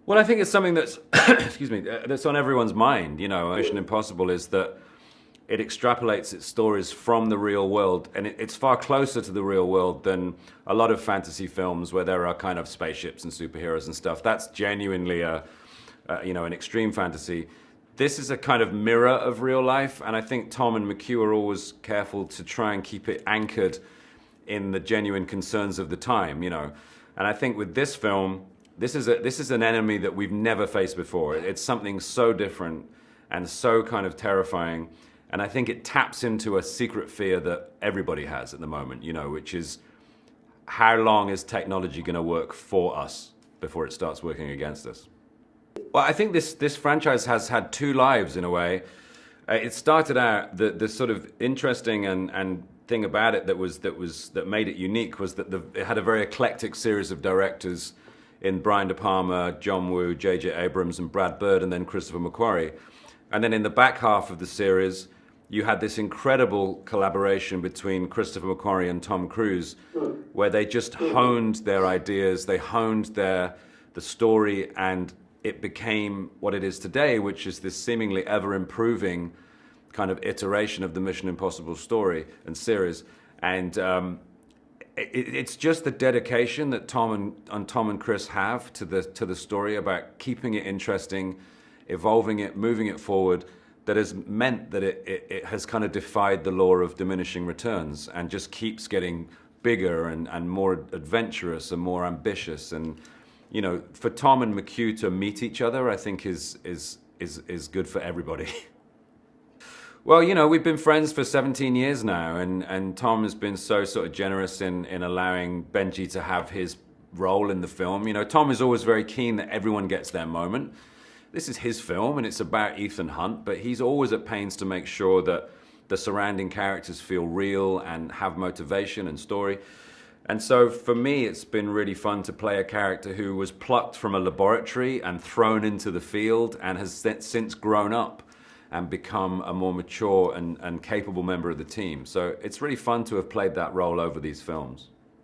Well, I think it's something that's, excuse me, that's on everyone's mind. You know, Mission Impossible is that it extrapolates its stories from the real world, and it's far closer to the real world than a lot of fantasy films where there are kind of spaceships and superheroes and stuff. That's genuinely an extreme fantasy. This is a kind of mirror of real life, and I think Tom and McHugh are always careful to try and keep it anchored in the genuine concerns of the time, you know. And I think with this film, this is an enemy that we've never faced before. It's something so different and so kind of terrifying. And I think it taps into a secret fear that everybody has at the moment, you know, which is how long is technology going to work for us before it starts working against us? Well, I think this franchise has had two lives in a way. It started out, the sort of interesting and thing about it that made it unique was that it had a very eclectic series of directors in Brian De Palma, John Woo, J.J. Abrams, and Brad Bird, and then Christopher McQuarrie. And then in the back half of the series, you had this incredible collaboration between Christopher McQuarrie and Tom Cruise, where they just honed their ideas, they honed the story, and it became what it is today, which is this seemingly ever-improving kind of iteration of the Mission Impossible story and series. And it's just the dedication that Tom and Chris have to the story about keeping it interesting, evolving it, moving it forward, that has meant that it has kind of defied the law of diminishing returns and just keeps getting bigger and more adventurous and more ambitious. And, you know, for Tom and McHugh to meet each other, I think is good for everybody. Well, you know, we've been friends for 17 years now, and Tom has been so sort of generous in allowing Benji to have his role in the film. You know, Tom is always very keen that everyone gets their moment. This is his film, and it's about Ethan Hunt, but he's always at pains to make sure that the surrounding characters feel real and have motivation and story. And so for me, it's been really fun to play a character who was plucked from a laboratory and thrown into the field and has since grown up and become a more mature and capable member of the team. So it's really fun to have played that role over these films.